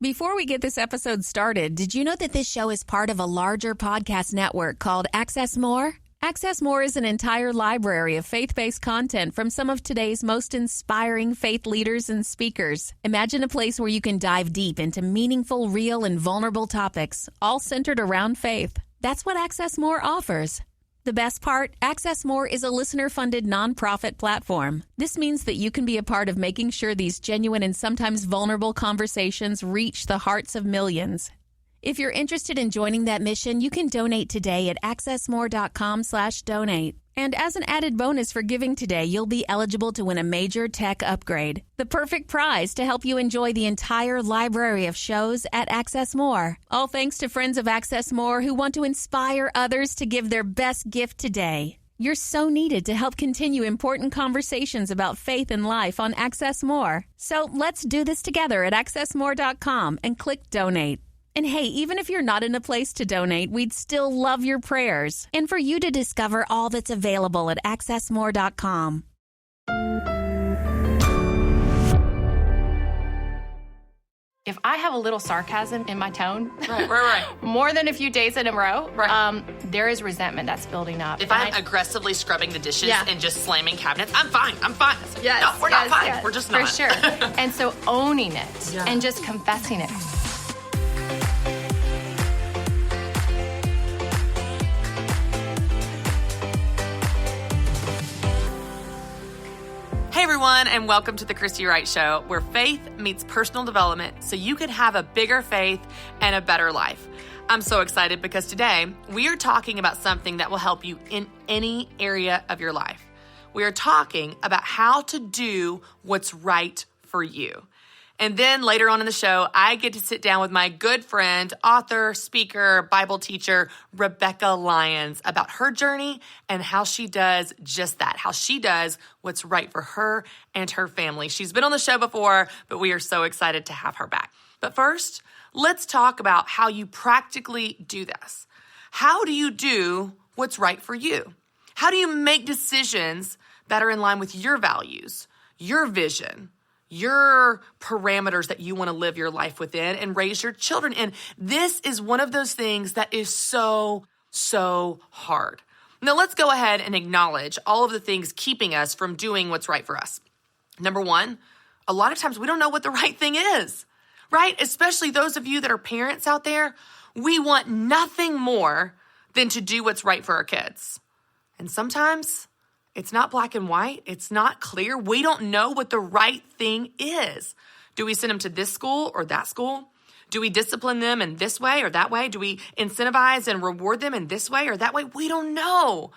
Before we get this episode started, did you know that this show is part of a larger podcast network called Access More? Access More is an entire library of faith-based content from some of today's most inspiring faith leaders and speakers. Imagine a place where you can dive deep into meaningful, real, and vulnerable topics, all centered around faith. That's what Access More offers. The best part, Access More is a listener-funded nonprofit platform. This means that you can be a part of making sure these genuine and sometimes vulnerable conversations reach the hearts of millions. If you're interested in joining that mission, you can donate today at accessmore.com/donate. And as an added bonus for giving today, you'll be eligible to win a major tech upgrade. The perfect prize to help you enjoy the entire library of shows at Access More. All thanks to friends of Access More who want to inspire others to give their best gift today. You're so needed to help continue important conversations about faith and life on Access More. So let's do this together at accessmore.com and click donate. And hey, even if you're not in a place to donate, we'd still love your prayers. And for you to discover all that's available at accessmore.com. If I have a little sarcasm in my tone, right. more than a few days in a row, there is resentment that's building up. If I'm aggressively scrubbing the dishes and just slamming cabinets, I'm fine. Yes, no, we're not fine. Yes. We're just not. For sure. And so owning it and just confessing it. Hey everyone, and welcome to the Christy Wright Show, where faith meets personal development so you can have a bigger faith and a better life. I'm so excited because today we are talking about something that will help you in any area of your life. We are talking about how to do what's right for you. And then later on in the show, I get to sit down with my good friend, author, speaker, Bible teacher, Rebekah Lyons, about her journey and how she does just that, how she does what's right for her and her family. She's been on the show before, but we are so excited to have her back. But first, let's talk about how you practically do this. How do you do what's right for you? How do you make decisions that are in line with your values, your vision, your parameters that you want to live your life within and raise your children in? This is one of those things that is so hard. Now let's go ahead and acknowledge all of the things keeping us from doing what's right for us. Number one, a lot of times we don't know what the right thing is, right? Especially those of you that are parents out there, we want nothing more than to do what's right for our kids. And sometimes it's not black and white. It's not clear. We don't know what the right thing is. Do we send them to this school or that school? Do we discipline them in this way or that way? Do we incentivize and reward them in this way or that way? We don't know.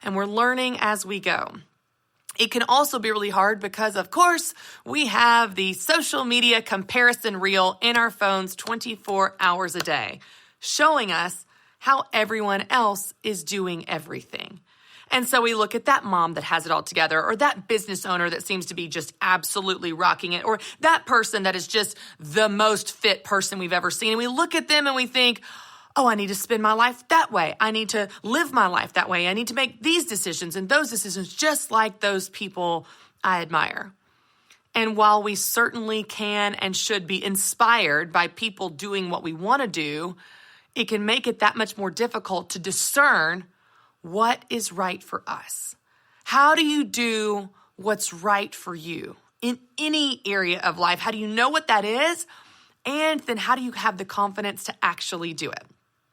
And we're learning as we go. It can also be really hard because, of course, we have the social media comparison reel in our phones 24 hours a day, showing us how everyone else is doing everything. And so we look at that mom that has it all together, or that business owner that seems to be just absolutely rocking it, or that person that is just the most fit person we've ever seen. And we look at them and we think, oh, I need to spend my life that way. I need to live my life that way. I need to make these decisions and those decisions just like those people I admire. And while we certainly can and should be inspired by people doing what we want to do, it can make it that much more difficult to discern what is right for us. How do you do what's right for you in any area of life? How do you know what that is? And then how do you have the confidence to actually do it?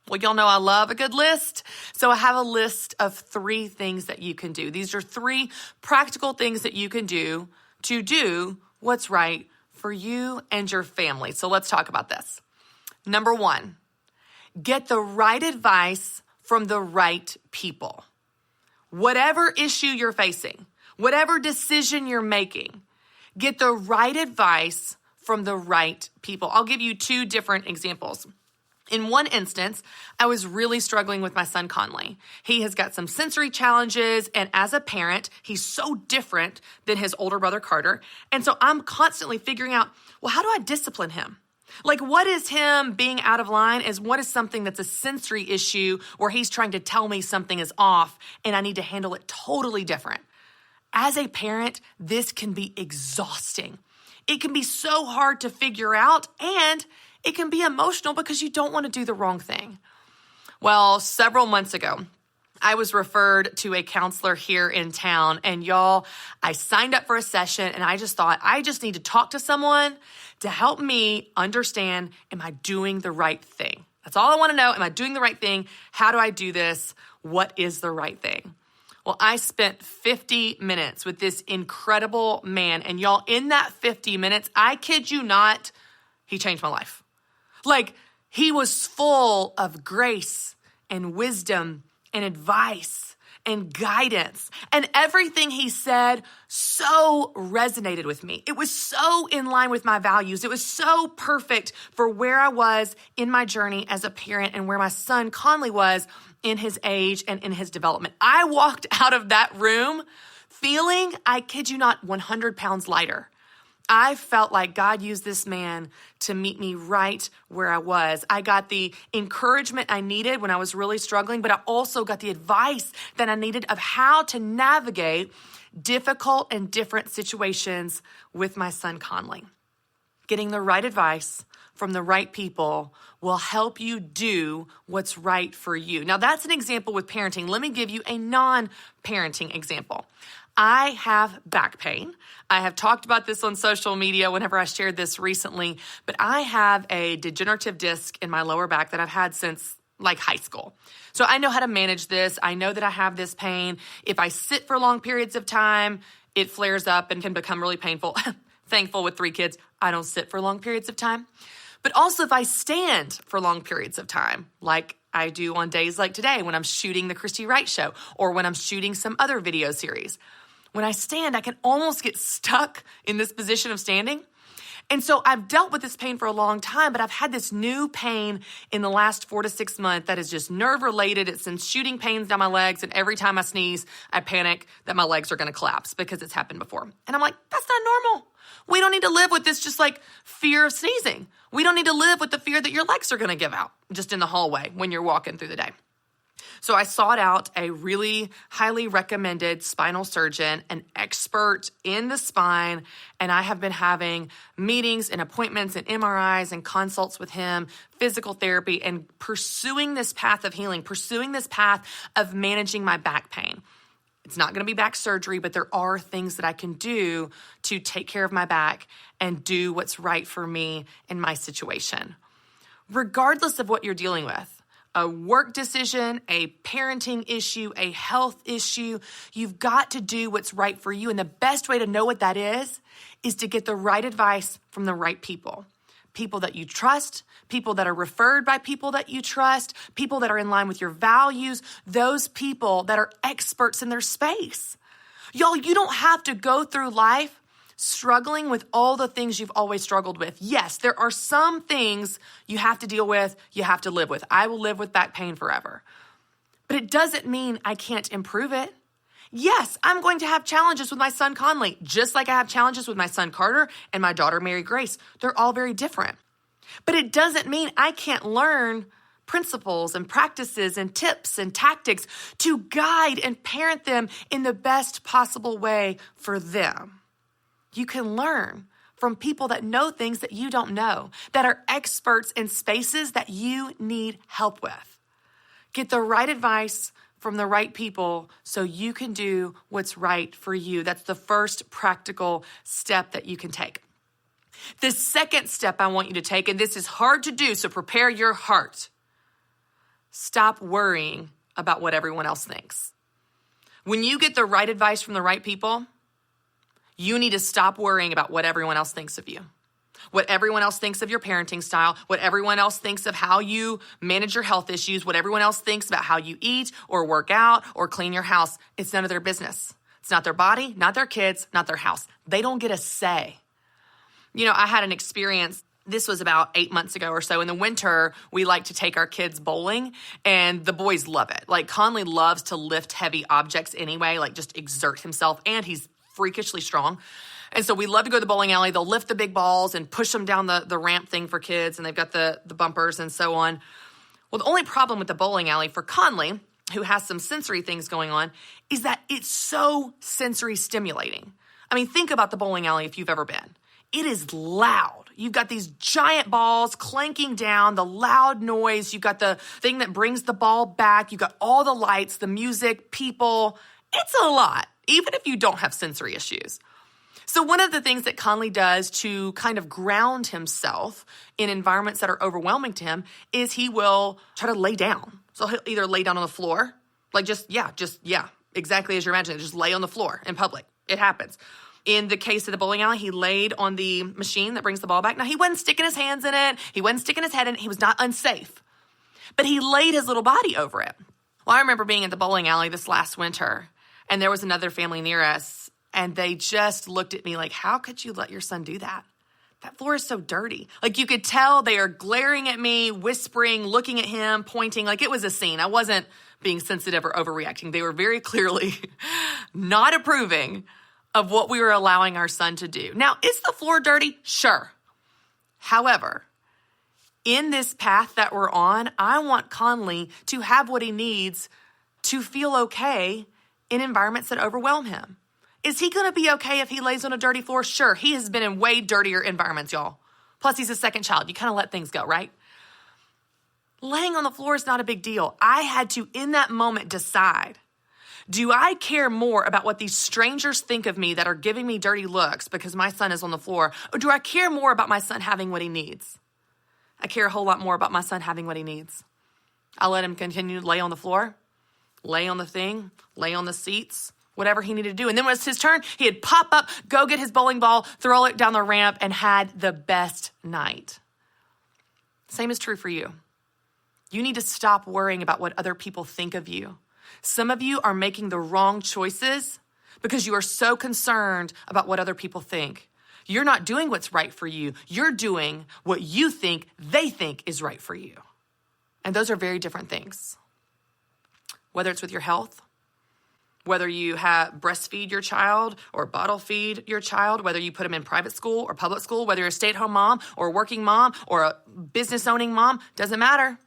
Well, y'all know I love a good list. So I have a list of 3 things that you can do. These are 3 practical things that you can do to do what's right for you and your family. So let's talk about this. Number 1, get the right advice from the right people. Whatever issue you're facing, whatever decision you're making, get the right advice from the right people. I'll give you 2 different examples. In one instance, I was really struggling with my son, Conley. He has got some sensory challenges, and as a parent, he's so different than his older brother, Carter. And so I'm constantly figuring out, well, how do I discipline him? Like, what is him being out of line is what is something that's a sensory issue where he's trying to tell me something is off and I need to handle it totally different. As a parent, this can be exhausting. It can be so hard to figure out, and it can be emotional because you don't want to do the wrong thing. Well, several months ago, I was referred to a counselor here in town, and y'all, I signed up for a session, and I just thought, I just need to talk to someone to help me understand, am I doing the right thing? That's all I want to know. Am I doing the right thing? How do I do this? What is the right thing? Well, I spent 50 minutes with this incredible man, and y'all, in that 50 minutes, I kid you not, he changed my life. Like, he was full of grace and wisdom and advice and guidance, and everything he said so resonated with me. It was so in line with my values. It was so perfect for where I was in my journey as a parent and where my son Conley was in his age and in his development. I walked out of that room feeling, I kid you not, 100 pounds lighter. I felt like God used this man to meet me right where I was. I got the encouragement I needed when I was really struggling, but I also got the advice that I needed of how to navigate difficult and different situations with my son Conley. Getting the right advice from the right people will help you do what's right for you. Now, that's an example with parenting. Let me give you a non-parenting example. I have back pain. I have talked about this on social media whenever I shared this recently, but I have a degenerative disc in my lower back that I've had since like high school. So I know how to manage this. I know that I have this pain. If I sit for long periods of time, it flares up and can become really painful. Thankful with 3 kids, I don't sit for long periods of time. But also if I stand for long periods of time, like I do on days like today when I'm shooting the Christy Wright show or when I'm shooting some other video series. When I stand, I can almost get stuck in this position of standing. And so I've dealt with this pain for a long time, but I've had this new pain in the last 4 to 6 months that is just nerve-related. It sends shooting pains down my legs, and every time I sneeze, I panic that my legs are going to collapse because it's happened before. And I'm like, that's not normal. We don't need to live with this just like fear of sneezing. We don't need to live with the fear that your legs are going to give out just in the hallway when you're walking through the day. So I sought out a really highly recommended spinal surgeon, an expert in the spine, and I have been having meetings and appointments and MRIs and consults with him, physical therapy, and pursuing this path of healing, pursuing this path of managing my back pain. It's not going to be back surgery, but there are things that I can do to take care of my back and do what's right for me in my situation. Regardless of what you're dealing with, a work decision, a parenting issue, a health issue, you've got to do what's right for you. And the best way to know what that is to get the right advice from the right people. People that you trust, people that are referred by people that you trust, people that are in line with your values, those people that are experts in their space. Y'all, you don't have to go through life struggling with all the things you've always struggled with. Yes, there are some things you have to deal with, you have to live with. I will live with back pain forever. But it doesn't mean I can't improve it. Yes, I'm going to have challenges with my son Conley, just like I have challenges with my son Carter and my daughter Mary Grace. They're all very different. But it doesn't mean I can't learn principles and practices and tips and tactics to guide and parent them in the best possible way for them. You can learn from people that know things that you don't know, that are experts in spaces that you need help with. Get the right advice from the right people so you can do what's right for you. That's the first practical step that you can take. The second step I want you to take, and this is hard to do, so prepare your heart. Stop worrying about what everyone else thinks. When you get the right advice from the right people, you need to stop worrying about what everyone else thinks of you, what everyone else thinks of your parenting style, what everyone else thinks of how you manage your health issues, what everyone else thinks about how you eat or work out or clean your house. It's none of their business. It's not their body, not their kids, not their house. They don't get a say. You know, I had an experience. This was about 8 months ago or so. In the winter, we like to take our kids bowling, and the boys love it. Like, Conley loves to lift heavy objects anyway, like just exert himself, and he's freakishly strong. And so we love to go to the bowling alley. They'll lift the big balls and push them down the ramp thing for kids, and they've got the bumpers and so on. Well, the only problem with the bowling alley for Conley, who has some sensory things going on, is that it's so sensory stimulating. I mean, think about the bowling alley if you've ever been. it is loud. You've got these giant balls clanking down, the loud noise. You've got the thing that brings the ball back. You've got all the lights, the music, people. It's a lot, even if you don't have sensory issues. So one of the things that Conley does to kind of ground himself in environments that are overwhelming to him is he will try to lay down. So he'll either lay down on the floor, like exactly as you're imagining, just lay on the floor in public. It happens. In the case of the bowling alley, he laid on the machine that brings the ball back. Now, he wasn't sticking his hands in it. He wasn't sticking his head in it. He was not unsafe. But he laid his little body over it. Well, I remember being at the bowling alley this last winter, and there was another family near us, and they just looked at me like, how could you let your son do that? That floor is so dirty. Like, you could tell they are glaring at me, whispering, looking at him, pointing. Like, it was a scene. I wasn't being sensitive or overreacting. They were very clearly not approving of what we were allowing our son to do. Now, is the floor dirty? Sure. However, in this path that we're on, I want Conley to have what he needs to feel okay in environments that overwhelm him. Is he going to be okay if he lays on a dirty floor? Sure. He has been in way dirtier environments, y'all. Plus, he's a second child. You kind of let things go, right? Laying on the floor is not a big deal. I had to, in that moment, decide, do I care more about what these strangers think of me that are giving me dirty looks because my son is on the floor? Or do I care more about my son having what he needs? I care a whole lot more about my son having what he needs. I let him continue to lay on the floor, lay on the thing, lay on the seats, whatever he needed to do. And then when it was his turn, he'd pop up, go get his bowling ball, throw it down the ramp, and had the best night. Same is true for you. You need to stop worrying about what other people think of you. Some of you are making the wrong choices because you are so concerned about what other people think. You're not doing what's right for you. You're doing what you think they think is right for you. And those are very different things. Whether it's with your health, whether you breastfeed your child or bottle feed your child, whether you put them in private school or public school, whether you're a stay-at-home mom or a working mom or a business-owning mom, doesn't matter.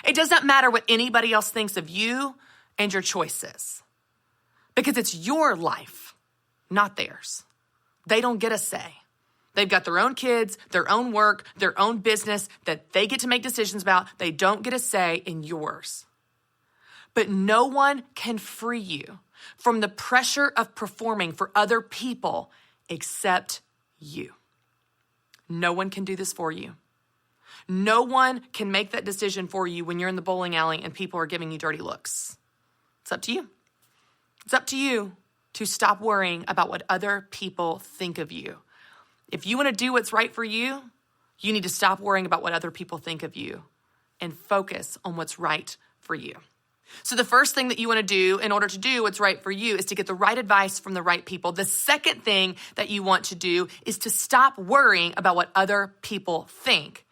It does not matter what anybody else thinks of you and your choices, because it's your life, not theirs. They don't get a say. They've got their own kids, their own work, their own business that they get to make decisions about. They don't get a say in yours. But no one can free you from the pressure of performing for other people except you. No one can do this for you. No one can make that decision for you when you're in the bowling alley and people are giving you dirty looks. It's up to you. It's up to you to stop worrying about what other people think of you. If you want to do what's right for you, you need to stop worrying about what other people think of you and focus on what's right for you. So the first thing that you want to do in order to do what's right for you is to get the right advice from the right people. The second thing that you want to do is to stop worrying about what other people think.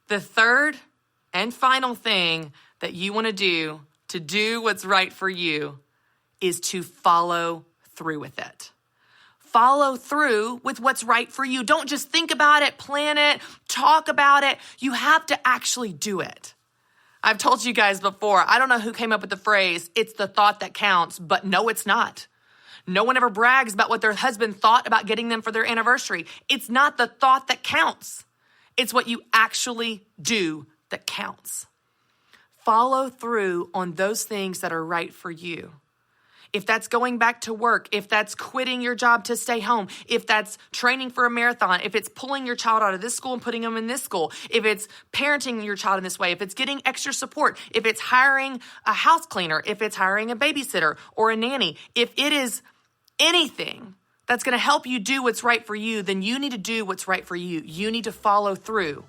The third and final thing that you want to do what's right for you is to follow through with it. Follow through with what's right for you. Don't just think about it, plan it, talk about it. You have to actually do it. I've told you guys before, I don't know who came up with the phrase, it's the thought that counts, but no, it's not. No one ever brags about what their husband thought about getting them for their anniversary. It's not the thought that counts. It's what you actually do that counts. Follow through on those things that are right for you. If that's going back to work, if that's quitting your job to stay home, if that's training for a marathon, if it's pulling your child out of this school and putting them in this school, if it's parenting your child in this way, if it's getting extra support, if it's hiring a house cleaner, if it's hiring a babysitter or a nanny, if it is anything that's going to help you do what's right for you, then you need to do what's right for you. You need to follow through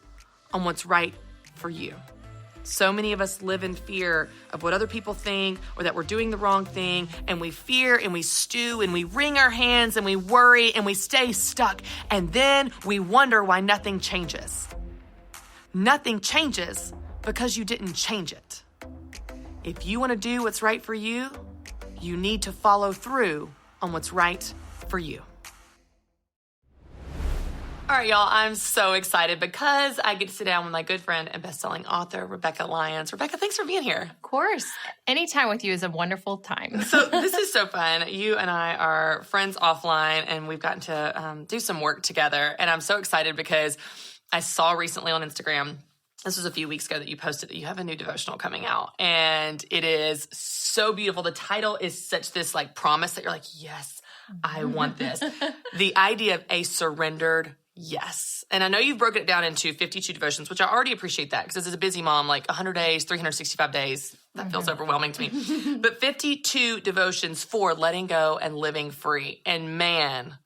on what's right for you. So many of us live in fear of what other people think or that we're doing the wrong thing, and we fear and we stew and we wring our hands and we worry and we stay stuck, and then we wonder why nothing changes. Nothing changes because you didn't change it. If you want to do what's right for you, you need to follow through on what's right for you. All right, y'all, I'm so excited because I get to sit down with my good friend and best-selling author, Rebekah Lyons. Rebekah, thanks for being here. Of course. Anytime with you is a wonderful time. So this is so fun. You and I are friends offline, and we've gotten to do some work together. And I'm so excited because I saw recently on Instagram, this was a few weeks ago, that you posted that you have a new devotional coming out. And it is so beautiful. The title is such this like promise that you're like, yes, I want this. The idea of a surrendered yes. And I know you've broken it down into 52 devotions, which I already appreciate that because as a busy mom, like 100 days, 365 days, that feels overwhelming to me. But 52 devotions for letting go and living free. And man,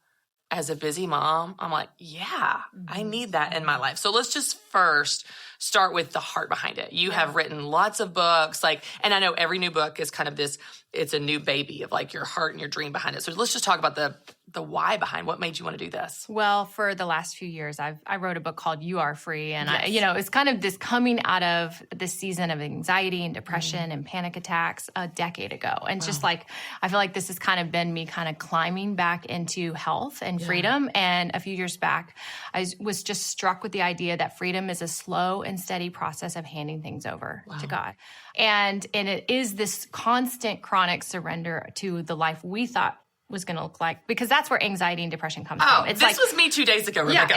as a busy mom, I'm like, yeah, I need that in my life. So let's just first start with the heart behind it. You have written lots of books, and I know every new book is kind of this, it's a new baby of like your heart and your dream behind it. So let's just talk about the why behind what made you want to do this. Well, for the last few years, I wrote a book called You Are Free. And it's kind of this coming out of this season of anxiety and depression and panic attacks a decade ago. And just like, I feel like this has kind of been me kind of climbing back into health and freedom. And a few years back, I was just struck with the idea that freedom is a slow and steady process of handing things over to God. And it is this constant chronic surrender to the life we thought was going to look like, because that's where anxiety and depression comes from. It's this was me 2 days ago, Rebekah.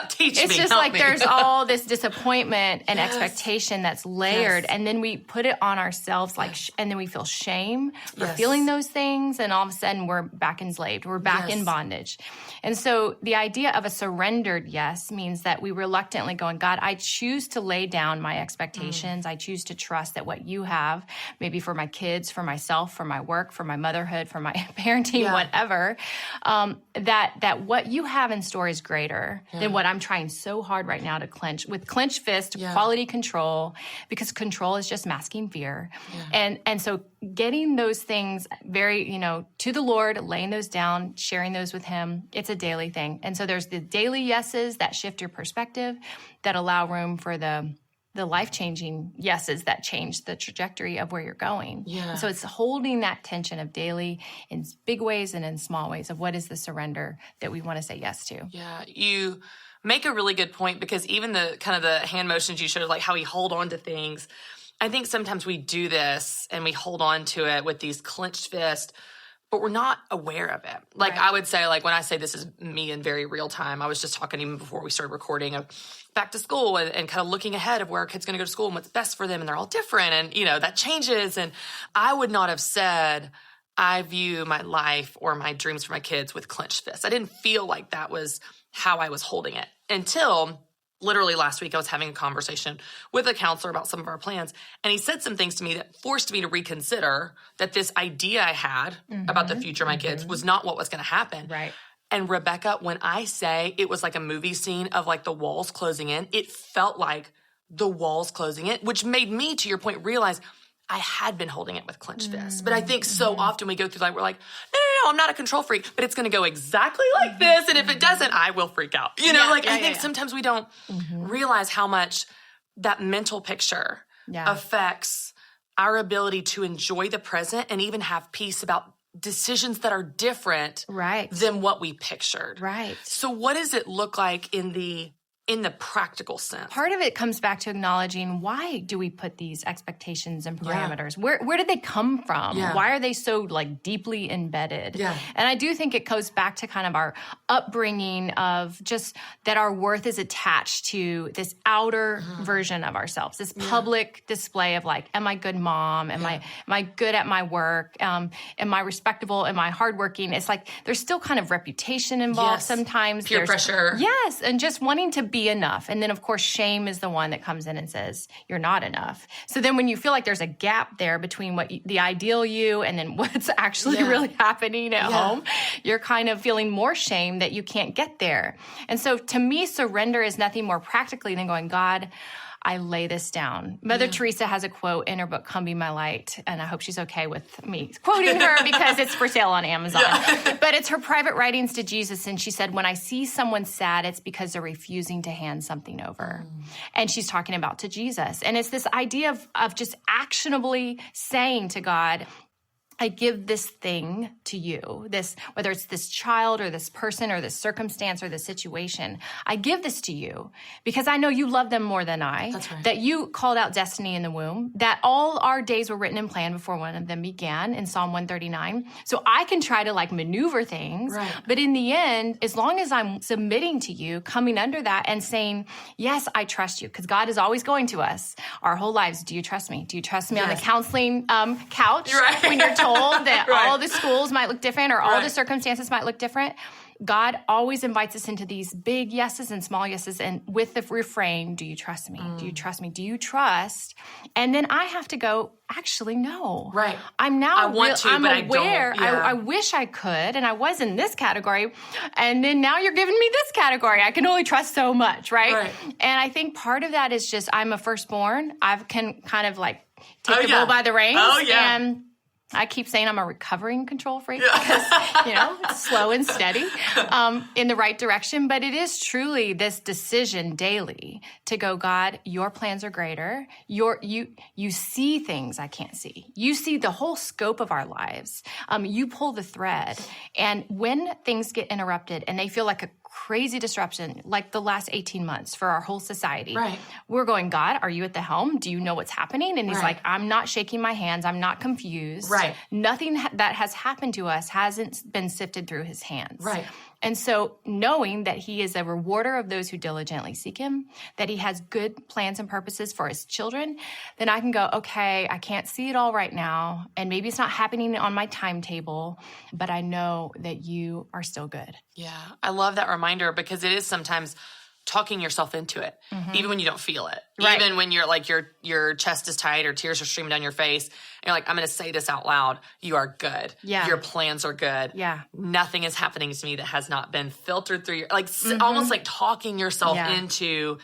Teach me. It's just like there's all this disappointment and expectation that's layered, and then we put it on ourselves, and then we feel shame for feeling those things, and all of a sudden we're back enslaved. We're back in bondage. And so the idea of a surrendered yes means that we reluctantly going, God, I choose to lay down my expectations. I choose to trust that what you have, maybe for my kids, for myself, for my work, for my motherhood, for my parenting, whatever, that what you have in store is greater than what I'm trying so hard right now to clench with clenched fist, quality control, because control is just masking fear. And so getting those things very, to the Lord, laying those down, sharing those with him, it's a daily thing. And so there's the daily yeses that shift your perspective, that allow room for the life-changing yeses that change the trajectory of where you're going. So it's holding that tension of daily in big ways and in small ways of what is the surrender that we want to say yes to. Yeah, you make a really good point, because even the kind of the hand motions you showed, like how we hold on to things, I think sometimes we do this and we hold on to it with these clenched fists, but we're not aware of it. Like I would say, like when I say this is me in very real time, I was just talking even before we started recording of back to school and kind of looking ahead of where our kids going to go to school and what's best for them. And they're all different. And, that changes. And I would not have said, I view my life or my dreams for my kids with clenched fists. I didn't feel like that was how I was holding it until literally last week. I was having a conversation with a counselor about some of our plans. And he said some things to me that forced me to reconsider that this idea I had about the future of my kids was not what was going to happen. Right. And Rebekah, when I say it was like a movie scene of like the walls closing in, it felt like the walls closing in, which made me, to your point, realize I had been holding it with clenched fists. But I think so often we go through life, we're like, no, I'm not a control freak, but it's going to go exactly like this. And if it doesn't, I will freak out. I think sometimes we don't realize how much that mental picture affects our ability to enjoy the present and even have peace about decisions that are different than what we pictured. Right. So what does it look like in the practical sense? Part of it comes back to acknowledging, why do we put these expectations and parameters? Where did they come from? Why are they so deeply embedded? And I do think it goes back to kind of our upbringing of just that our worth is attached to this outer version of ourselves, this public display of am I a good mom? Am I good at my work? Am I respectable? Am I hardworking? It's like there's still kind of reputation involved sometimes. Peer pressure. Yes, and just wanting to be enough. And then, of course, shame is the one that comes in and says, you're not enough. So then when you feel like there's a gap there between the ideal you and then what's actually really happening at home, you're kind of feeling more shame that you can't get there. And so to me, surrender is nothing more practically than going, God, I lay this down. Mother Teresa has a quote in her book, Come Be My Light, and I hope she's okay with me quoting her because it's for sale on Amazon. But it's her private writings to Jesus, and she said, when I see someone sad, it's because they're refusing to hand something over. And she's talking about to Jesus. And it's this idea of just actionably saying to God, I give this thing to you, this, whether it's this child or this person or this circumstance or this situation, I give this to you because I know you love them more than I. That's right. That you called out destiny in the womb, that all our days were written and planned before one of them began in Psalm 139. So I can try to like maneuver things, right. But in the end, as long as I'm submitting to you, coming under that and saying, yes, I trust you, because God is always going to us our whole lives. Do you trust me? Do you trust me on the counseling couch when you're told that all the schools might look different or all the circumstances might look different? God always invites us into these big yeses and small yeses, and with the refrain, do you trust me? Do you trust me? Do you trust? And then I have to go, actually, no. Right. I'm aware. I I wish I could, and I was in this category. And then now you're giving me this category. I can only trust so much, right? And I think part of that is just I'm a firstborn. I can kind of like take the bull by the reins. And I keep saying I'm a recovering control freak because, it's slow and steady in the right direction. But it is truly this decision daily to go, God, your plans are greater. You see things I can't see. You see the whole scope of our lives. You pull the thread. And when things get interrupted and they feel like a crazy disruption, like the last 18 months for our whole society. Right. We're going, God, are you at the helm? Do you know what's happening? And he's like, I'm not shaking my hands. I'm not confused. Right. Nothing that has happened to us hasn't been sifted through his hands. Right. And so knowing that he is a rewarder of those who diligently seek him, that he has good plans and purposes for his children, then I can go, okay, I can't see it all right now. And maybe it's not happening on my timetable, but I know that you are still good. Yeah. I love that reminder because it is sometimes talking yourself into it, even when you don't feel it, even when you're like your chest is tight or tears are streaming down your face. And you're like, I'm going to say this out loud. You are good. Yeah. Your plans are good. Yeah. Nothing is happening to me that has not been filtered through your, almost like talking yourself into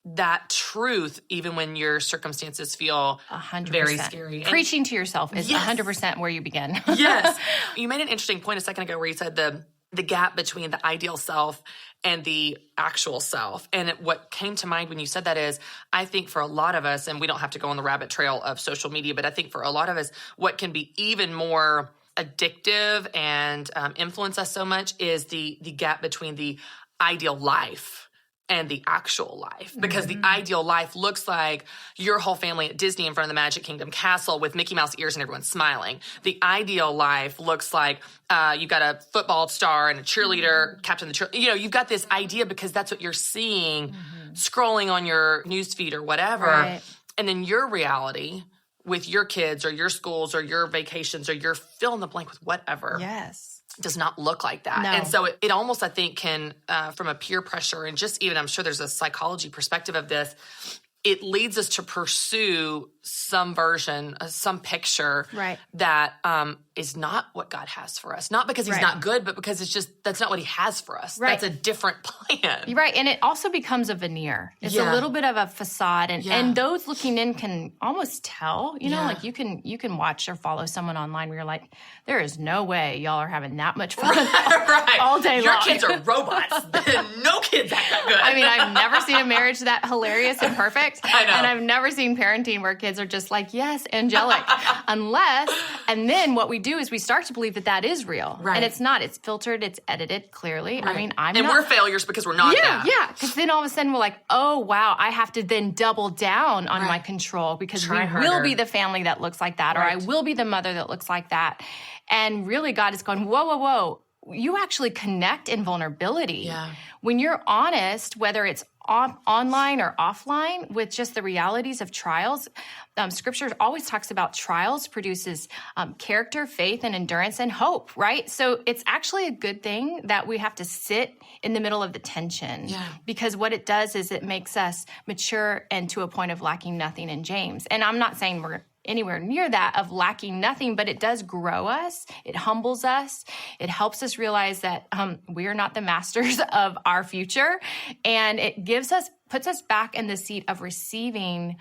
that truth, even when your circumstances feel 100%. very scary. Preaching to yourself is 100% where you begin. Yes. You made an interesting point a second ago where you said the gap between the ideal self and the actual self. And what came to mind when you said that is, I think for a lot of us, and we don't have to go on the rabbit trail of social media, but I think for a lot of us, what can be even more addictive and influence us so much is the gap between the ideal life and the actual life. Because the ideal life looks like your whole family at Disney in front of the Magic Kingdom castle with Mickey Mouse ears and everyone smiling. The ideal life looks like you've got a football star and a cheerleader, captain of the cheerleader. You've got this idea because that's what you're seeing scrolling on your newsfeed or whatever. Right. And then your reality with your kids or your schools or your vacations or your fill in the blank with whatever. Yes. Does not look like that. No. And so it almost, I think, can, from a peer pressure and just even, I'm sure there's a psychology perspective of this, it leads us to pursue some version, some picture that is not what God has for us. Not because he's not good, but because it's just, that's not what he has for us. That's a different plan. Right. And it also becomes a veneer. It's a little bit of a facade. And those looking in can almost tell, like you can watch or follow someone online where you're like, there is no way y'all are having that much fun all day long. Your kids are robots. No kids act that good. I mean, I've never seen a marriage that hilarious and perfect. I know. And I've never seen parenting where kids are just like, yes, angelic. And then what we do is we start to believe that is real. Right. And it's not. It's filtered. It's edited clearly. Right. I mean, we're failures because we're not that. Yeah. Because then all of a sudden we're like, oh, wow, I have to then double down on my control because we will be the family that looks like that, or I will be the mother that looks like that. And really God is going, whoa, whoa, whoa. You actually connect in vulnerability. Yeah. When you're honest, whether it's online or offline, with just the realities of trials. Scripture always talks about trials produces character, faith, and endurance and hope, right? So it's actually a good thing that we have to sit in the middle of the tension because what it does is it makes us mature and to a point of lacking nothing in James. And I'm not saying we're anywhere near that of lacking nothing, but it does grow us. It humbles us. It helps us realize that we are not the masters of our future. And it gives us puts us back in the seat of receiving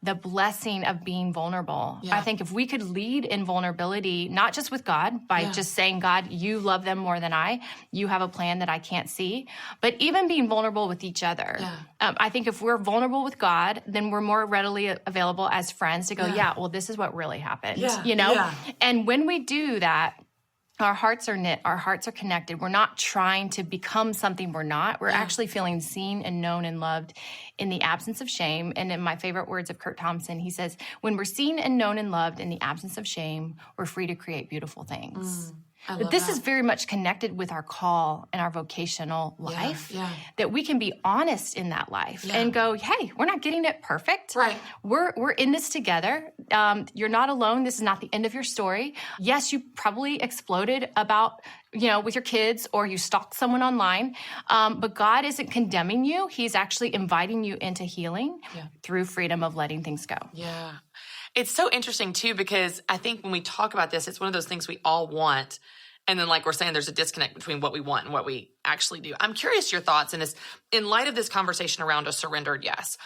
the blessing of being vulnerable. Yeah. I think if we could lead in vulnerability, not just with God, by just saying, God, you love them more than I, you have a plan that I can't see, but even being vulnerable with each other. Yeah. I think if we're vulnerable with God, then we're more readily available as friends to go, well, this is what really happened, you know? Yeah. And when we do that, our hearts are knit, our hearts are connected. We're not trying to become something we're not. We're actually feeling seen and known and loved in the absence of shame. And in my favorite words of Kurt Thompson, he says, when we're seen and known and loved in the absence of shame, we're free to create beautiful things. But this is very much connected with our call and our vocational life, that we can be honest in that life and go, hey, we're not getting it perfect. Right. We're in this together. You're not alone. This is not the end of your story. Yes, you probably exploded about, with your kids, or you stalked someone online. But God isn't condemning you. He's actually inviting you into healing through freedom of letting things go. Yeah. It's so interesting too, because I think when we talk about this, it's one of those things we all want. And then like we're saying, there's a disconnect between what we want and what we actually do. I'm curious your thoughts in light of this conversation around a surrendered yes.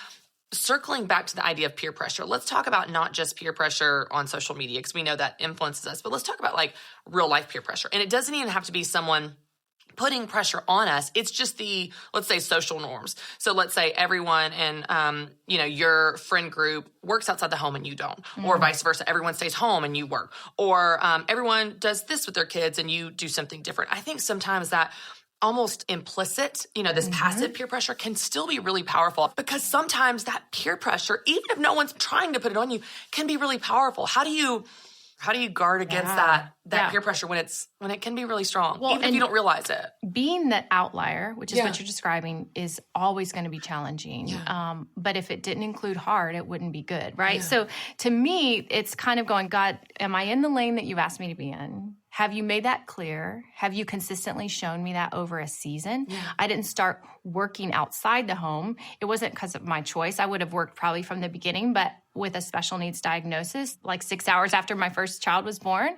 Circling back to the idea of peer pressure, let's talk about not just peer pressure on social media, because we know that influences us, but let's talk about like real life peer pressure. And it doesn't even have to be someone putting pressure on us. It's just let's say social norms. So let's say everyone in, your friend group works outside the home and you don't, or vice versa. Everyone stays home and you work, or everyone does this with their kids and you do something different. I think sometimes that almost implicit, this passive peer pressure can still be really powerful, because sometimes that peer pressure, even if no one's trying to put it on you, can be really powerful. How do you guard against that peer pressure when it can be really strong, even if you don't realize it? Being that outlier, which is what you're describing, is always going to be challenging. Yeah. But if it didn't include hard, it wouldn't be good, right? Yeah. So to me, it's kind of going, God, am I in the lane that you've asked me to be in? Have you made that clear? Have you consistently shown me that over a season? Yeah. I didn't start working outside the home. It wasn't because of my choice. I would have worked probably from the beginning, but with a special needs diagnosis, like 6 hours after my first child was born,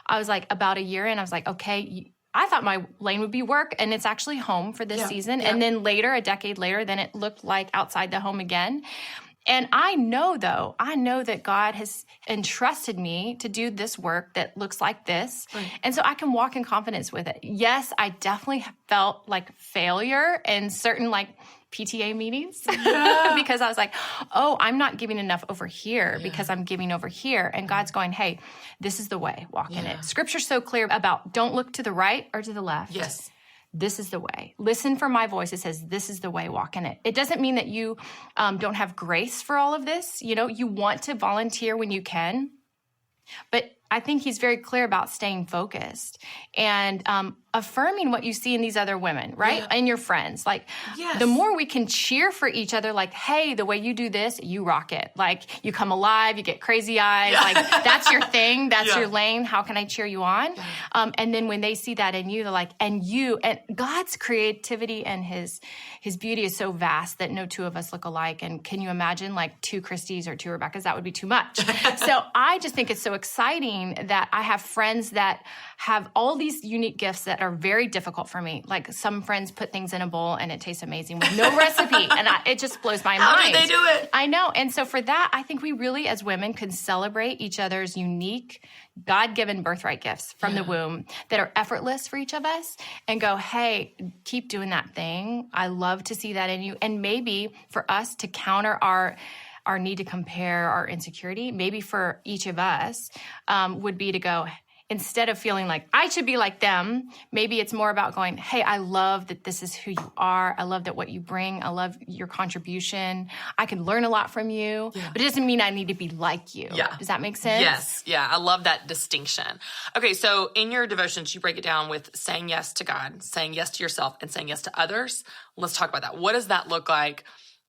I was like about a year in, I was like, okay, I thought my lane would be work, and it's actually home for this season. Yeah. And then later, a decade later, then it looked like outside the home again. And I know that God has entrusted me to do this work that looks like this. Right. And so I can walk in confidence with it. Yes, I definitely felt like failure in certain like PTA meetings because I was like, oh, I'm not giving enough over here because I'm giving over here. And God's going, hey, this is the way, walk in it. Scripture's so clear about don't look to the right or to the left. Yes. This is the way. Listen for my voice. It says, this is the way, walk in it. It doesn't mean that you don't have grace for all of this. You want to volunteer when you can, but I think he's very clear about staying focused and affirming what you see in these other women, right? Yeah. And your friends. Like, the more we can cheer for each other, like, hey, the way you do this, you rock it. Like, you come alive, you get crazy eyes. Yeah. Like, that's your thing. That's your lane. How can I cheer you on? Yeah. And then when they see that in you, they're like, and God's creativity and his beauty is so vast that no two of us look alike. And can you imagine like 2 Christys or 2 Rebeccas? That would be too much. So I just think it's so exciting that I have friends that have all these unique gifts that are very difficult for me. Like some friends put things in a bowl and it tastes amazing with no recipe. And it just blows my mind. How did they do it? I know. And so for that, I think we really as women can celebrate each other's unique God-given birthright gifts from the womb that are effortless for each of us and go, hey, keep doing that thing. I love to see that in you. And maybe for us to counter our need to compare, our insecurity, maybe for each of us would be to go, instead of feeling like I should be like them, maybe it's more about going, hey, I love that this is who you are. I love that what you bring. I love your contribution. I can learn a lot from you, but it doesn't mean I need to be like you. Yeah. Does that make sense? Yes. Yeah. I love that distinction. Okay. So in your devotions, you break it down with saying yes to God, saying yes to yourself, and saying yes to others. Let's talk about that. What does that look like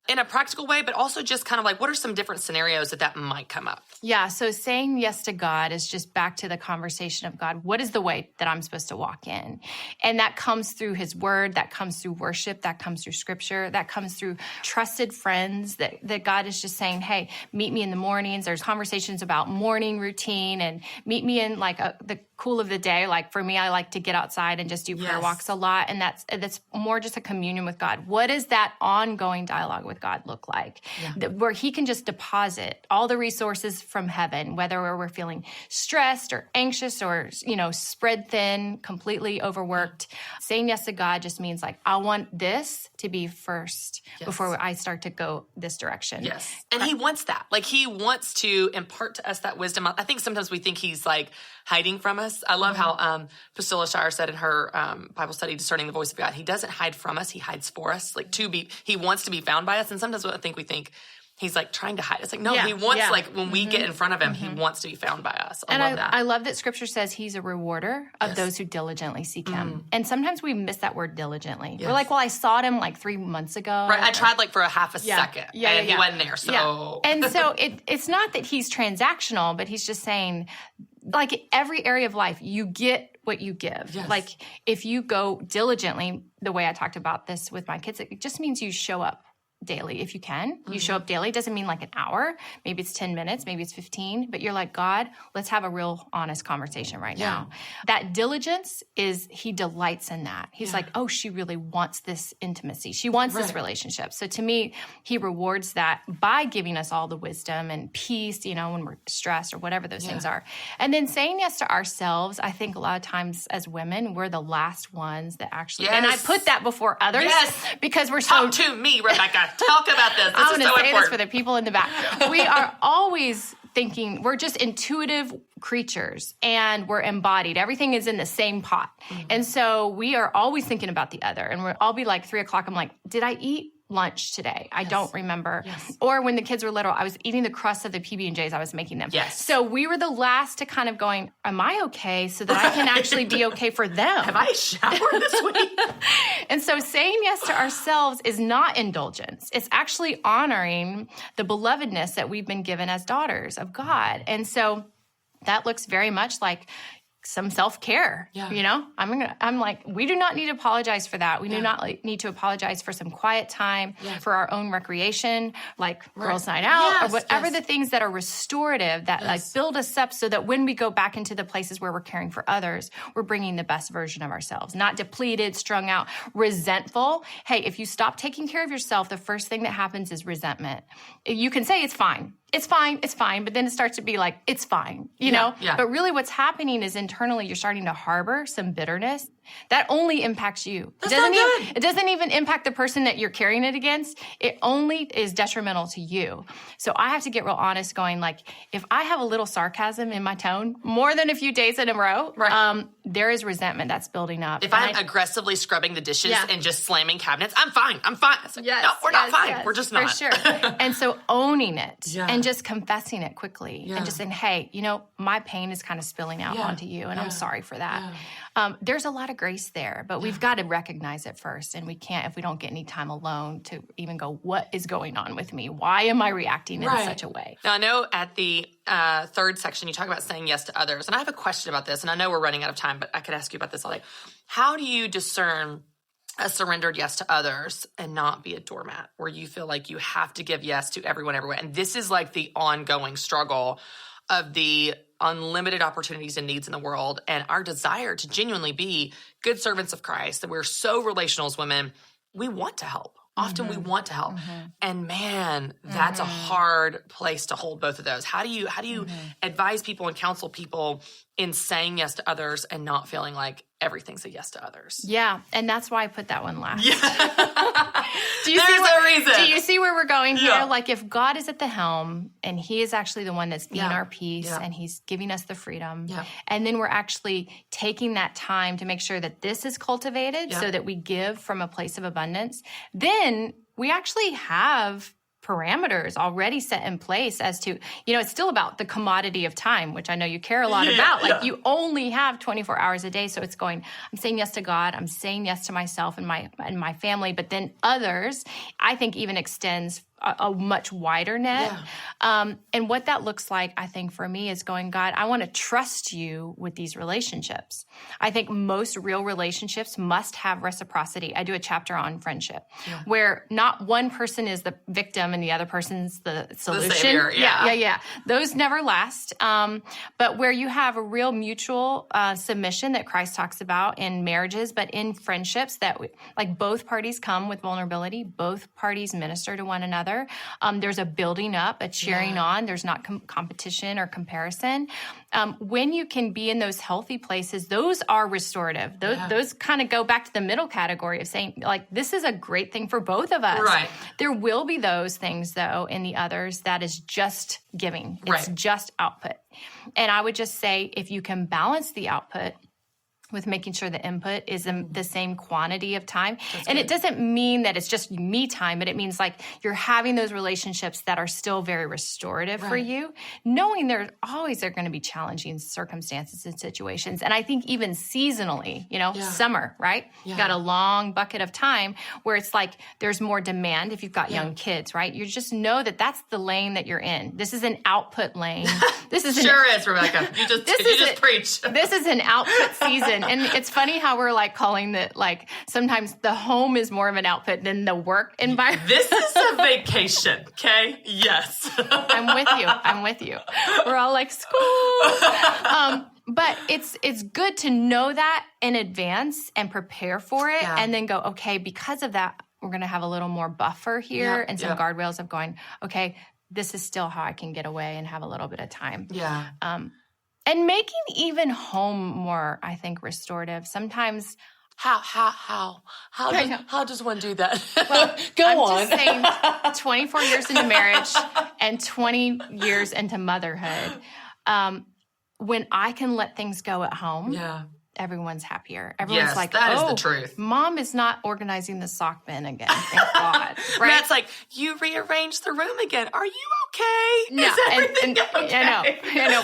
in a practical way, but also just kind of like, what are some different scenarios that might come up? Yeah. So saying yes to God is just back to the conversation of God. What is the way that I'm supposed to walk in? And that comes through his word. That comes through worship. That comes through scripture. That comes through trusted friends that God is just saying, hey, meet me in the mornings. There's conversations about morning routine and meet me in like the cool of the day. Like for me, I like to get outside and just do prayer walks a lot. And that's more just a communion with God. What does that ongoing dialogue with God look like? Where he can just deposit all the resources from heaven, whether we're feeling stressed or anxious or, spread thin, completely overworked. Saying yes to God just means like, I want this to be first before I start to go this direction. Yes. And he wants that. Like he wants to impart to us that wisdom. I think sometimes we think he's like hiding from us. I love how Priscilla Shire said in her Bible study, Discerning the Voice of God, he doesn't hide from us. He hides for us. Like he wants to be found by us. And sometimes we think he's like trying to hide. It's like, no, he wants like when we get in front of him, he wants to be found by us. I love that. I love that scripture says he's a rewarder of those who diligently seek him. And sometimes we miss that word diligently. We're like, well, I sought him like 3 months ago. Right. I tried like for a half a second and he wasn't there. So, And so it's not that he's transactional, but he's just saying like every area of life, you get what you give. Yes. Like if you go diligently, the way I talked about this with my kids, it just means you show up daily. If you can, you show up daily. It doesn't mean like an hour. Maybe it's 10 minutes, maybe it's 15, but you're like, God, let's have a real honest conversation right now. That diligence he delights in that. He's like, oh, she really wants this intimacy. She wants this relationship. So to me, he rewards that by giving us all the wisdom and peace, when we're stressed or whatever those things are. And then saying yes to ourselves. I think a lot of times as women, we're the last ones that actually, and I put that before others because we're so. Talk to me, Rebekah. Talk about this. I want to say this for the people in the back. We are always thinking we're just intuitive creatures and we're embodied. Everything is in the same pot. And so we are always thinking about the other. And I'll be like 3:00. I'm like, did I eat lunch today? I don't remember. Or when the kids were little, I was eating the crust of the PB&Js I was making them. So we were the last to kind of going, am I okay? So that I can actually be okay for them. Have I showered this week? And so saying yes to ourselves is not indulgence. It's actually honoring the belovedness that we've been given as daughters of God. And so that looks very much like some self-care, I'm like, we do not need to apologize for that. We do not need to apologize for some quiet time, for our own recreation, like girls' night out or whatever the things that are restorative that like build us up so that when we go back into the places where we're caring for others, we're bringing the best version of ourselves, not depleted, strung out, resentful. Hey, if you stop taking care of yourself, the first thing that happens is resentment. You can say it's fine. It's fine. But then it starts to be like, it's fine, you know? But really what's happening is internally you're starting to harbor some bitterness that only impacts you. It doesn't even impact the person that you're carrying it against. It only is detrimental to you. So I have to get real honest going, like, if I have a little sarcasm in my tone, more than a few days in a row, there is resentment that's building up. If I'm aggressively scrubbing the dishes and just slamming cabinets, I'm fine. It's like, no, we're not fine. We're just not. For sure. And so owning it and just confessing it quickly and just saying, hey, my pain is kind of spilling out onto you and I'm sorry for that. There's a lot of grace there, but we've got to recognize it first. And we can't, if we don't get any time alone, to even go, what is going on with me? Why am I reacting in such a way? Now, I know at the third section, you talk about saying yes to others. And I have a question about this, and I know we're running out of time, but I could ask you about this all day. How do you discern a surrendered yes to others and not be a doormat where you feel like you have to give yes to everyone everywhere? And this is like the ongoing struggle of the unlimited opportunities and needs in the world and our desire to genuinely be good servants of Christ, that we're so relational as women. We want to help. Often we want to help. And man, that's a hard place to hold both of those. How do you advise people and counsel people in saying yes to others and not feeling like everything's a yes to others? Yeah, and that's why I put that one last. Do you see where we're going here? Like if God is at the helm and he is actually the one that's being our peace and he's giving us the freedom. And then we're actually taking that time to make sure that this is cultivated so that we give from a place of abundance. Then we actually have parameters already set in place as to, it's still about the commodity of time, which I know you care a lot about. Like you only have 24 hours a day. So it's going, I'm saying yes to God. I'm saying yes to myself and my family. But then others, I think even extends a much wider net. And what that looks like, I think for me is going, God, I want to trust you with these relationships. I think most real relationships must have reciprocity. I do a chapter on friendship where not one person is the victim and the other person's the solution. The savior, Yeah. Those never last. But where you have a real mutual submission that Christ talks about in marriages, but in friendships that like both parties come with vulnerability, both parties minister to one another. There's a building up, a cheering on. There's not competition or comparison. When you can be in those healthy places, those are restorative. Those kind of go back to the middle category of saying, like, this is a great thing for both of us. Right. There will be those things, though, in the others that is just giving. It's just output. And I would just say, if you can balance the output with making sure the input is in the same quantity of time. And it doesn't mean that it's just me time, but it means like you're having those relationships that are still very restorative for you, knowing there are going to be challenging circumstances and situations. And I think even seasonally, summer, right? You got a long bucket of time where it's like there's more demand if you've got young kids, right? You just know that that's the lane that you're in. This is an output lane. This is is, Rebekah. You just preach. This is an output season. And it's funny how we're like calling that, like sometimes the home is more of an output than the work environment. This is a vacation, okay? Yes. I'm with you. We're all like, school. But it's good to know that in advance and prepare for it and then go, okay, because of that, we're going to have a little more buffer here and some guardrails of going, okay, this is still how I can get away and have a little bit of time. Yeah. And making even home more, I think, restorative. Sometimes, how does one do that? Well, Go on. I'm just saying, 24 years into marriage and 20 years into motherhood, when I can let things go at home, everyone's happier. Everyone's like, that is the truth. Mom is not organizing the sock bin again. Thank God. Right? Matt's like, you rearranged the room again. Are you okay? No, is everything okay? I know.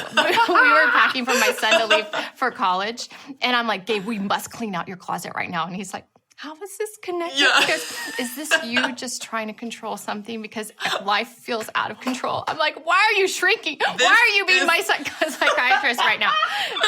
We were packing for my son to leave for college, and I'm like, Gabe, we must clean out your closet right now. And he's like, how is this connected? Yeah. Because is this you just trying to control something because life feels out of control? I'm like, why are you shrinking? Why are you being my psychiatrist right now?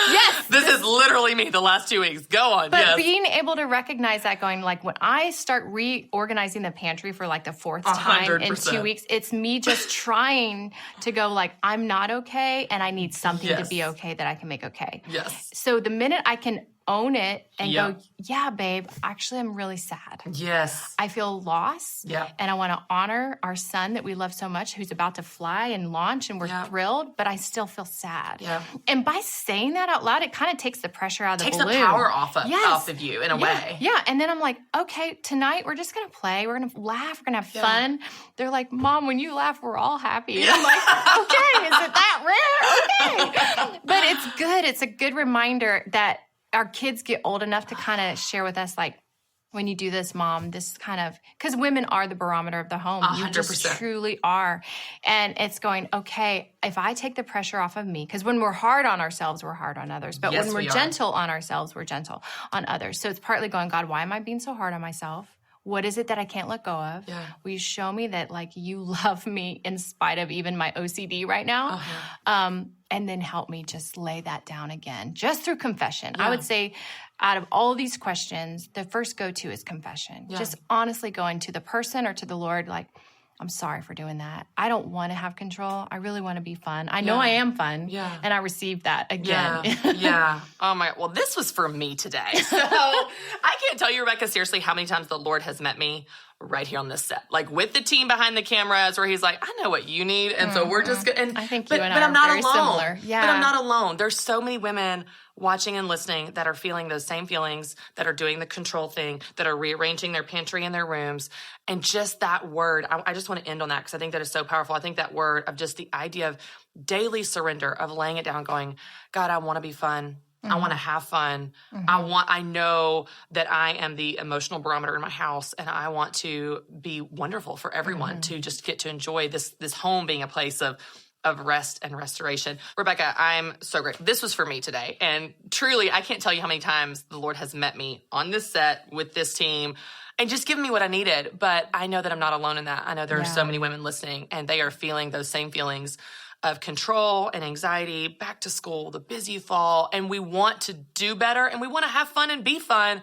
Yes. This is literally me the last 2 weeks. Go on. But being able to recognize that going, like when I start reorganizing the pantry for like the fourth time 100%. in 2 weeks, it's me just trying to go like, I'm not okay and I need something to be okay that I can make okay. Yes. So the minute I can own it and go, yeah, babe, actually, I'm really sad. Yes. I feel lost. Yeah. And I want to honor our son that we love so much, who's about to fly and launch, and we're thrilled, but I still feel sad. Yeah. And by saying that out loud, it kind of takes the pressure out of the balloon. Takes the power off of you in a way. Yeah. And then I'm like, okay, tonight we're just going to play. We're going to laugh. We're going to have fun. They're like, Mom, when you laugh, we're all happy. And I'm like, okay, is it that rare? Okay. But it's good. It's a good reminder that our kids get old enough to kind of share with us, like, when you do this, Mom, this kind of, because women are the barometer of the home. 100%. You just truly are. And it's going, okay, if I take the pressure off of me, because when we're hard on ourselves, we're hard on others. But when we're gentle on ourselves, we're gentle on others. So it's partly going, God, why am I being so hard on myself? What is it that I can't let go of? Yeah. Will you show me that, like, you love me in spite of even my OCD right now? And then help me just lay that down again, just through confession. I would say out of all of these questions, the first go-to is confession. Just honestly going to the person or to the Lord, like, I'm sorry for doing that. I don't want to have control. I really want to be fun. I know I am fun. Yeah. And I received that again. Yeah. Oh my, well, this was for me today. So I can't tell you, Rebekah, seriously, how many times the Lord has met me right here on this set, like with the team behind the cameras, where he's like, I know what you need. And so we're just good. And I think you and I are very similar. Yeah. But I'm not alone. There's so many women watching and listening that are feeling those same feelings, that are doing the control thing, that are rearranging their pantry in their rooms. And just that word, I just want to end on that because I think that is so powerful. I think that word of just the idea of daily surrender, of laying it down, going, God, I want to be fun. I want to have fun. I know that I am the emotional barometer in my house, and I want to be wonderful for everyone to just get to enjoy this home being a place of of rest and restoration. Rebekah, I'm so grateful. This was for me today. And truly, I can't tell you how many times the Lord has met me on this set with this team and just given me what I needed. But I know that I'm not alone in that. I know there are so many women listening, and they are feeling those same feelings of control and anxiety, back to school, the busy fall, and we want to do better and we want to have fun and be fun,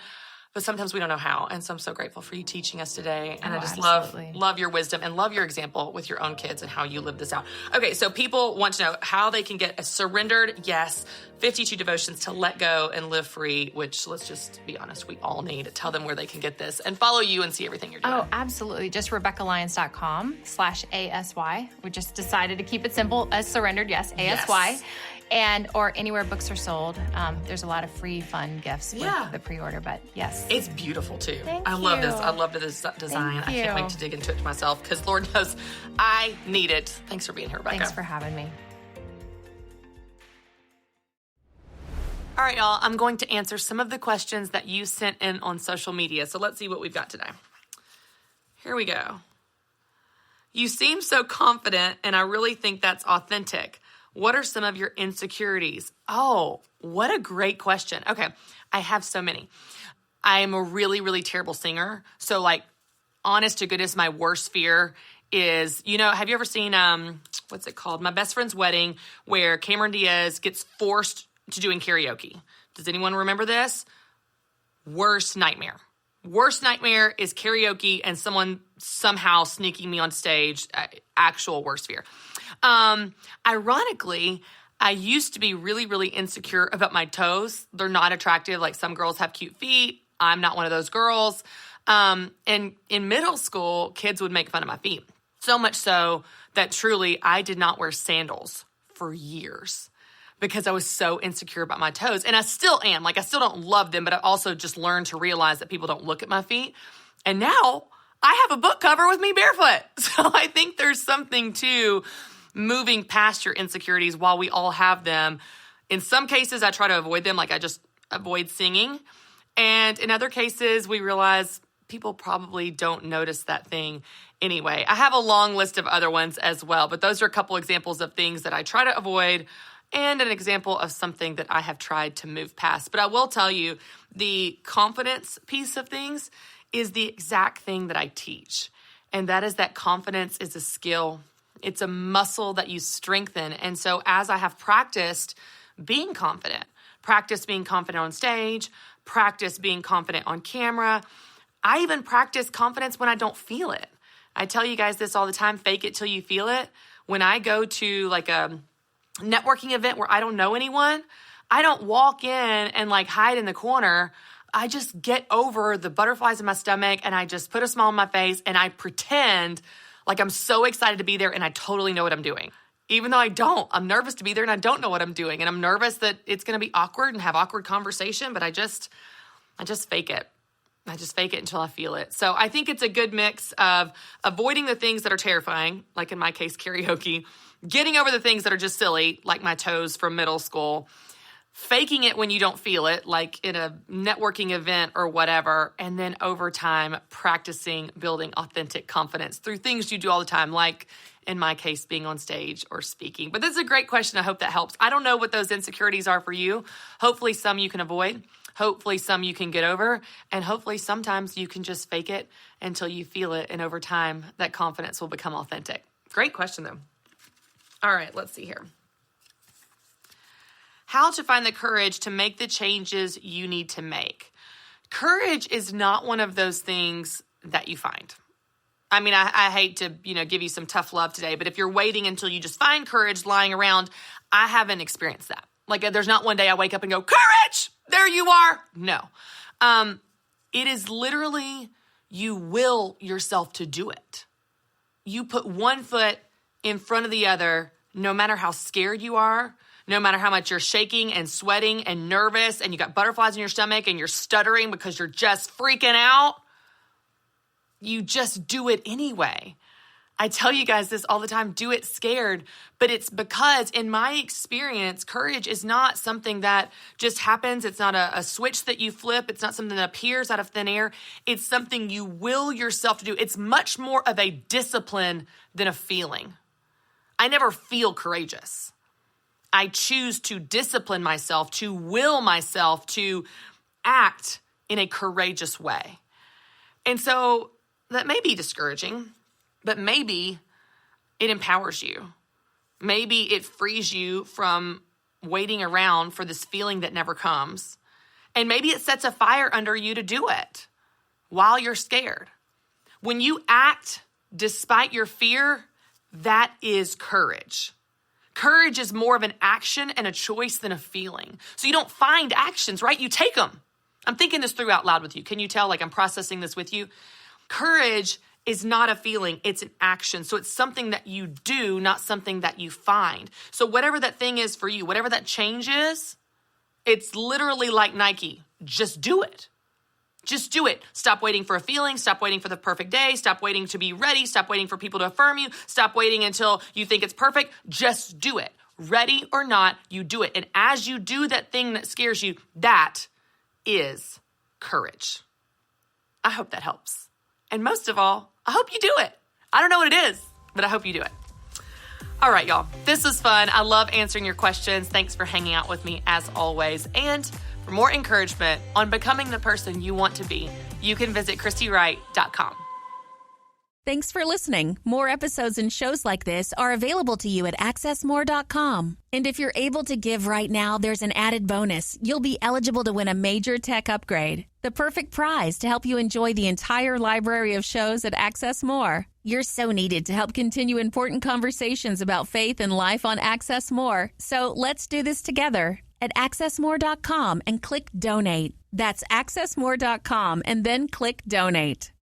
but sometimes we don't know how. And so I'm so grateful for you teaching us today. And I just love your wisdom and love your example with your own kids and how you live this out. Okay, so people want to know how they can get a surrendered yes 52 devotions to let go and live free, which, let's just be honest, we all need. Tell them where they can get this and follow you and see everything you're doing. Oh, absolutely. Just RebekahLyons.com/ASY. We just decided to keep it simple as surrendered yes, ASY. Yes. And or anywhere books are sold. There's a lot of free, fun gifts with the pre-order, but yes. It's beautiful too. Thank I love you. this. I love this design. Thank I can't you. wait to dig into it myself because Lord knows I need it. Thanks for being here, Rebekah. Thanks for having me. All right, y'all. I'm going to answer some of the questions that you sent in on social media. So let's see what we've got today. Here we go. You seem so confident, and I really think that's authentic. What are some of your insecurities? Oh, what a great question. Okay, I have so many. I am a really, really terrible singer. So like, honest to goodness, my worst fear is, have you ever seen, what's it called? My Best Friend's Wedding, where Cameron Diaz gets forced to doing karaoke. Does anyone remember this? Worst nightmare. Worst nightmare is karaoke and someone somehow sneaking me on stage. Actual worst fear. Ironically, I used to be really, really insecure about my toes. They're not attractive. Like, some girls have cute feet. I'm not one of those girls. And in middle school, kids would make fun of my feet. So much so that truly I did not wear sandals for years because I was so insecure about my toes. And I still am. Like, I still don't love them, but I also just learned to realize that people don't look at my feet. And now I have a book cover with me barefoot. So I think there's something to moving past your insecurities while we all have them. In some cases, I try to avoid them. Like, I just avoid singing. And in other cases, we realize people probably don't notice that thing anyway. I have a long list of other ones as well, but those are a couple examples of things that I try to avoid and an example of something that I have tried to move past. But I will tell you, the confidence piece of things is the exact thing that I teach. And that is that confidence is a skill. It's a muscle that you strengthen. And so as I have practiced being confident, practice being confident on stage, practice being confident on camera, I even practice confidence when I don't feel it. I tell you guys this all the time, fake it till you feel it. When I go to like a networking event where I don't know anyone, I don't walk in and like hide in the corner. I just get over the butterflies in my stomach and I just put a smile on my face and I pretend like I'm so excited to be there and I totally know what I'm doing. Even though I don't. I'm nervous to be there and I don't know what I'm doing. And I'm nervous that it's going to be awkward and have awkward conversation, but I just fake it. I just fake it until I feel it. So I think it's a good mix of avoiding the things that are terrifying, like in my case, karaoke, getting over the things that are just silly, like my toes from middle school, faking it when you don't feel it, like in a networking event or whatever, and then over time, practicing building authentic confidence through things you do all the time, like in my case, being on stage or speaking. But this is a great question. I hope that helps. I don't know what those insecurities are for you. Hopefully some you can avoid. Hopefully some you can get over. And hopefully sometimes you can just fake it until you feel it. And over time, that confidence will become authentic. Great question, though. All right, let's see here. How to find the courage to make the changes you need to make. Courage is not one of those things that you find. I mean, I hate to, give you some tough love today, but if you're waiting until you just find courage lying around, I haven't experienced that. Like, there's not one day I wake up and go, courage, there you are. No. It is literally, you will yourself to do it. You put one foot in front of the other, no matter how scared you are, no matter how much you're shaking and sweating and nervous and you got butterflies in your stomach and you're stuttering because you're just freaking out. You just do it anyway. I tell you guys this all the time, do it scared, but it's because in my experience, courage is not something that just happens. It's not a switch that you flip. It's not something that appears out of thin air. It's something you will yourself to do. It's much more of a discipline than a feeling. I never feel courageous. I choose to discipline myself, to will myself to act in a courageous way. And so that may be discouraging, but maybe it empowers you. Maybe it frees you from waiting around for this feeling that never comes. And maybe it sets a fire under you to do it while you're scared. When you act despite your fear, that is courage. Courage is more of an action and a choice than a feeling. So you don't find actions, right? You take them. I'm thinking this through out loud with you. Can you tell, like I'm processing this with you? Courage is not a feeling, it's an action. So it's something that you do, not something that you find. So whatever that thing is for you, whatever that change is, it's literally like Nike. Just do it. Just do it. Stop waiting for a feeling. Stop waiting for the perfect day. Stop waiting to be ready. Stop waiting for people to affirm you. Stop waiting until you think it's perfect. Just do it. Ready or not, you do it. And as you do that thing that scares you, that is courage. I hope that helps. And most of all, I hope you do it. I don't know what it is, but I hope you do it. All right, y'all. This was fun. I love answering your questions. Thanks for hanging out with me as always. And for more encouragement on becoming the person you want to be, you can visit ChristyWright.com. Thanks for listening. More episodes and shows like this are available to you at accessmore.com. And if you're able to give right now, there's an added bonus. You'll be eligible to win a major tech upgrade. The perfect prize to help you enjoy the entire library of shows at Access More. You're so needed to help continue important conversations about faith and life on Access More. So let's do this together at accessmore.com and click donate. That's accessmore.com and then click donate.